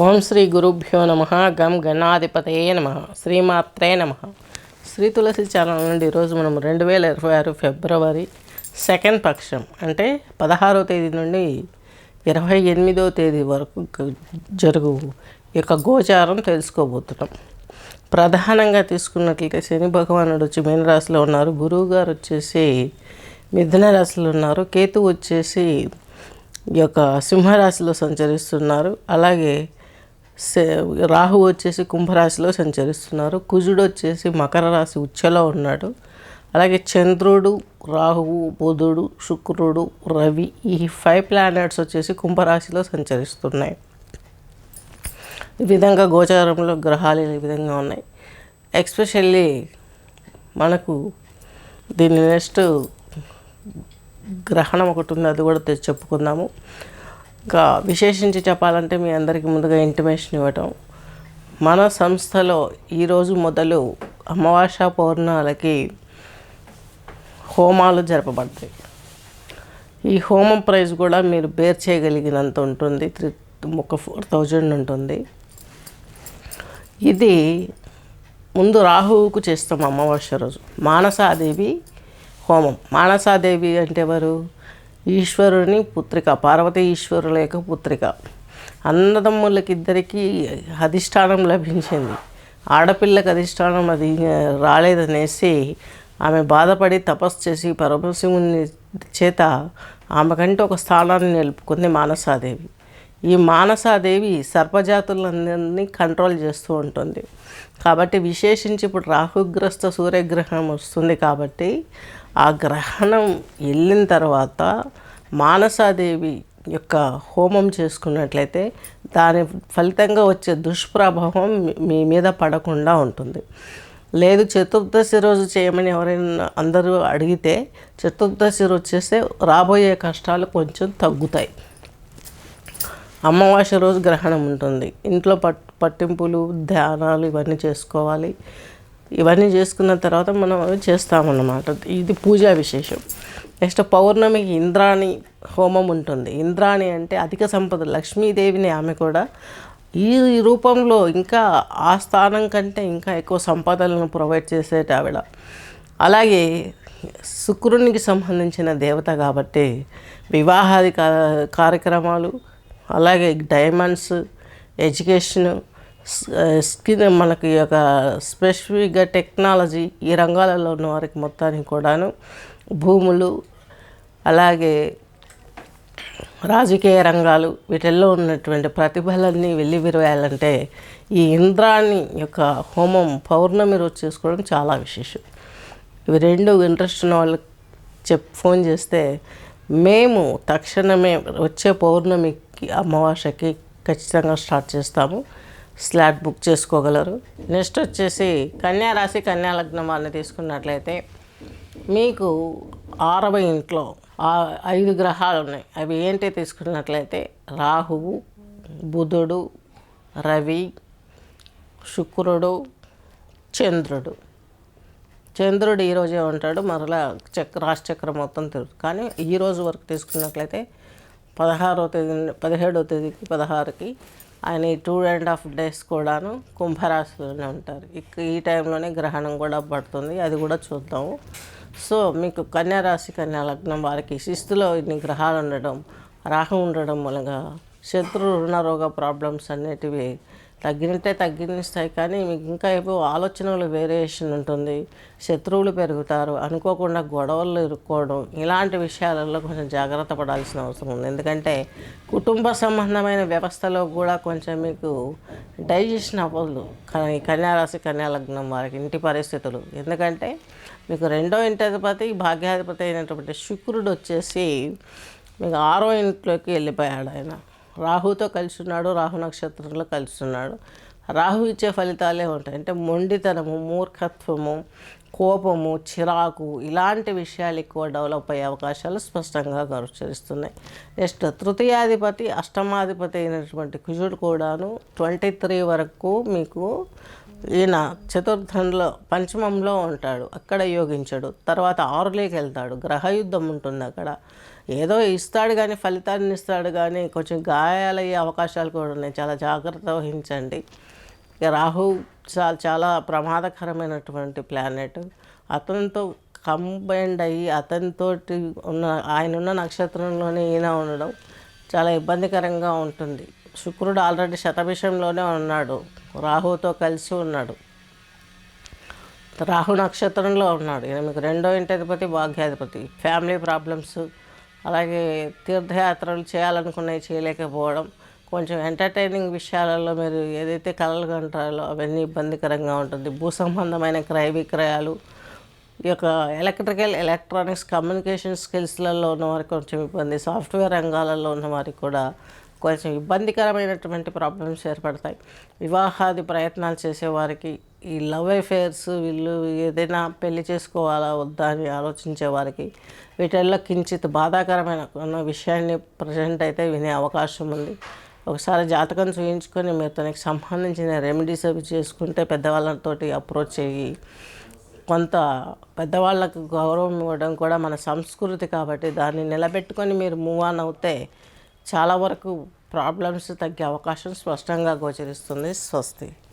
ఓం శ్రీ గురుభ్యో నమ. గం గణాధిపతయే నమ. శ్రీమాత్రే నమ. శ్రీ తులసి ఛానల్ నుండి ఈరోజు మనం 2026 ఫిబ్రవరి సెకండ్ పక్షం అంటే 16వ తేదీ నుండి 28వ తేదీ వరకు జరుగు యొక్క గోచారం తెలుసుకోబోతున్నాం. ప్రధానంగా తీసుకున్నట్లయితే శని భగవానుడు వచ్చి మీనరాశిలో ఉన్నారు, గురువు గారు వచ్చేసి మిథున రాశిలో ఉన్నారు, కేతు వచ్చేసి ఈ యొక్క సింహరాశిలో సంచరిస్తున్నారు, అలాగే రాహు వచ్చేసి కుంభరాశిలో సంచరిస్తున్నారు, కుజుడు వచ్చేసి మకర రాశి ఉచ్చలో ఉన్నాడు, అలాగే చంద్రుడు, రాహువు, బుధుడు, శుక్రుడు, రవి ఈ 5 ప్లానెట్స్ వచ్చేసి కుంభరాశిలో సంచరిస్తున్నాయి. ఈ విధంగా గోచారంలో గ్రహాలు ఈ విధంగా ఉన్నాయి. ఎస్పెషల్లీ మనకు దీని నెక్స్ట్ గ్రహణం ఒకటి ఉంది, అది కూడా చెప్పుకుందాము. ఇంకా విశేషించి చెప్పాలంటే మీ అందరికీ ముందుగా ఇంటిమేషన్ ఇవ్వటం, మన సంస్థలో ఈరోజు మొదలు అమావాస్య పౌర్ణాలకి హోమాలు జరపబడతాయి. ఈ హోమం ప్రైస్ కూడా మీరు బేర్ చేయగలిగినంత ఉంటుంది, 4,000 ఉంటుంది. ఇది ముందు రాహువుకు చేస్తాం అమావాస్య రోజు మానసాదేవి హోమం. మానసాదేవి అంటే ఎవరు? ఈశ్వరుని పుత్రిక, పార్వతీ ఈశ్వరుల యొక్క పుత్రిక. అన్నదమ్ములకి ఇద్దరికీ అధిష్టానం లభించింది, ఆడపిల్లకి అధిష్టానం అది రాలేదనేసి ఆమె బాధపడి తపస్సు చేసి పరమశివుని చేత ఆమెకంటే ఒక స్థానాన్ని నిలుపుకుంది మానసాదేవి. ఈ మానసాదేవి సర్పజాతులందరినీ కంట్రోల్ చేస్తూ ఉంటుంది. కాబట్టి విశేషించి ఇప్పుడు రాహుగ్రస్త సూర్యగ్రహణం వస్తుంది కాబట్టి ఆ గ్రహణం వెళ్ళిన తర్వాత మానసాదేవి యొక్క హోమం చేసుకున్నట్లయితే దాని ఫలితంగా వచ్చే దుష్ప్రభావం మీ మీద పడకుండా ఉంటుంది. లేదు చతుర్దశి రోజు చేయమని ఎవరైనా అందరూ అడిగితే చతుర్దశి రోజు చేస్తే రాబోయే కష్టాలు కొంచెం తగ్గుతాయి. అమావాస్య రోజు గ్రహణం ఉంటుంది, ఇంట్లో పట్టింపులు ధ్యానాలు ఇవన్నీ చేసుకోవాలి. ఇవన్నీ చేసుకున్న తర్వాత మనం అవి చేస్తామన్నమాట. ఇది పూజా విశేషం. నెక్స్ట్ పౌర్ణమికి ఇంద్రాణి హోమం ఉంటుంది. ఇంద్రాణి అంటే అధిక సంపద, లక్ష్మీదేవిని. ఆమె కూడా ఈ రూపంలో ఇంకా ఆ స్థానం కంటే ఇంకా ఎక్కువ సంపదలను ప్రొవైడ్ చేసేట ఆవిడ. అలాగే శుక్రునికి సంబంధించిన దేవత కాబట్టి వివాహాది కార్యక్రమాలు, అలాగే డైమండ్స్, ఎడ్యుకేషను, స్కిన్, మనకి యొక్క స్పెసిఫిక్గా టెక్నాలజీ ఈ రంగాలలో ఉన్న వారికి మొత్తానికి కూడాను, భూములు, అలాగే రాజకీయ రంగాలు, వీటిల్లో ఉన్నటువంటి ప్రతిభలన్నీ వెల్లివిరవేయాలంటే ఈ ఇంద్రాణి యొక్క హోమం పౌర్ణమి రోజు చేసుకోవడం చాలా విశేషం. ఇవి రెండు ఇంట్రెస్ట్ ఉన్న వాళ్ళకి ఫోన్ చేస్తే మేము తక్షణమే వచ్చే పౌర్ణమికి అమావాస్యకి ఖచ్చితంగా స్టార్ట్ చేస్తాము. స్లాట్ బుక్ చేసుకోగలరు. నెక్స్ట్ వచ్చేసి కన్యారాశి, కన్యాలగ్నం వాళ్ళని తీసుకున్నట్లయితే మీకు 6వ ఇంట్లో 5 గ్రహాలు ఉన్నాయి. అవి ఏంటి తీసుకున్నట్లయితే రాహువు, బుధుడు, రవి, శుక్రుడు, చంద్రుడు. చంద్రుడు ఈరోజే ఉంటాడు, మరలా రాశిచక్రం మొత్తం తిరుగుతుంది. కానీ ఈరోజు వరకు తీసుకున్నట్లయితే 16వ తేదీ 17వ తేదీకి 16కి ఆయన ఈ 2.5 days కూడాను కుంభరాశిలోనే ఉంటారు. ఈ టైంలోనే గ్రహణం కూడా పడుతుంది, అది కూడా చూద్దాము. సో మీకు కన్యారాశి, కన్యాలగ్నం వారికి శిస్తులో ఇన్ని గ్రహాలు ఉండడం, రాహు ఉండడం మూలంగా శత్రు రుణ రోగ ప్రాబ్లమ్స్ అనేటివి తగ్గిస్తాయి. కానీ మీకు ఇంకా ఏవో ఆలోచనలు వేరియేషన్ ఉంటుంది, శత్రువులు పెరుగుతారు, అనుకోకుండా గొడవలు ఇరుక్కోవడం, ఇలాంటి విషయాలలో కొంచెం జాగ్రత్త పడాల్సిన అవసరం ఉంది. ఎందుకంటే కుటుంబ సంబంధమైన వ్యవస్థలో కూడా కొంచెం మీకు డైజెషన్ అవ్వదు కన్యారాశి, కన్యాలగ్నం వారికి ఇంటి పరిస్థితులు. ఎందుకంటే మీకు 2వ ఇంటాధిపతి, భాగ్యాధిపతి అయినటువంటి శుక్రుడు వచ్చేసి మీకు 6వ ఇంట్లోకి వెళ్ళిపోయాడు. ఆయన రాహుతో కలిసి ఉన్నాడు, రాహు నక్షత్రంలో కలిసి ఉన్నాడు. రాహు ఇచ్చే ఫలితాలే ఉంటాయి. అంటే మొండితనము, మూర్ఖత్వము, కోపము, చిరాకు ఇలాంటి విషయాలు ఎక్కువ డెవలప్ అయ్యే అవకాశాలు స్పష్టంగా గోచరిస్తున్నాయి. నెక్స్ట్ తృతీయాధిపతి, అష్టమాధిపతి అయినటువంటి కుజుడు కూడాను 23 వరకు మీకు ఈయన చతుర్థంలో పంచమంలో ఉంటాడు, అక్కడ యోగించడు. తర్వాత ఆరులోకి వెళ్తాడు, గ్రహయుద్ధం ఉంటుంది అక్కడ. ఏదో ఇస్తాడు కానీ ఫలితాన్ని ఇస్తాడు కానీ కొంచెం గాయాలయ్యే అవకాశాలు కూడా ఉన్నాయి, చాలా జాగ్రత్త వహించండి. ఇక రాహు చాలా ప్రమాదకరమైనటువంటి ప్లానెట్. అతనితో కంబైండ్ అయ్యి అతనితోటి ఆయన ఉన్న నక్షత్రంలోనే ఈయన ఉండడం చాలా ఇబ్బందికరంగా ఉంటుంది. శుక్రుడు ఆల్రెడీ శతభిషంలోనే ఉన్నాడు, రాహుతో కలిసి ఉన్నాడు, రాహు నక్షత్రంలో ఉన్నాడు. ఈయన మీకు 2వ ఇంటి అధిపతి, భాగ్యాధిపతి. ఫ్యామిలీ ప్రాబ్లమ్స్, అలాగే తీర్థయాత్రలు చేయాలనుకున్నవి చేయలేకపోవడం, కొంచెం ఎంటర్టైనింగ్ విషయాలలో మీరు ఏదైతే కలలు కంటారో అవన్నీ ఇబ్బందికరంగా ఉంటుంది. భూ సంబంధమైన క్రయ విక్రయాలు, ఈ యొక్క ఎలక్ట్రికల్, ఎలక్ట్రానిక్స్, కమ్యూనికేషన్ స్కిల్స్లలో ఉన్న వారికి కొంచెం ఇబ్బంది. సాఫ్ట్వేర్ రంగాలలో ఉన్న వారికి కూడా కొంచెం ఇబ్బందికరమైనటువంటి ప్రాబ్లమ్స్ ఏర్పడతాయి. వివాహాది ప్రయత్నాలు చేసేవారికి, ఈ లవ్ అఫేర్స్, వీళ్ళు ఏదైనా పెళ్లి చేసుకోవాలా వద్దా అని ఆలోచించే వారికి వీటిల్లో కించిత్ బాధాకరమైన విషయాన్ని ప్రజెంట్ అయితే వినే అవకాశం ఉంది. ఒకసారి జాతకం చూయించుకొని మీరు దానికి సంబంధించిన రెమెడీస్ అవి చేసుకుంటే, పెద్దవాళ్ళతోటి అప్రోచ్ అయ్యి కొంత పెద్దవాళ్ళకు గౌరవం ఇవ్వడం కూడా మన సంస్కృతి కాబట్టి దాన్ని నిలబెట్టుకొని మీరు మూవ్ ఆన్ అవుతే చాలా వరకు ప్రాబ్లమ్స్ తగ్గే అవకాశం స్పష్టంగా గోచరిస్తుంది. స్వస్తి.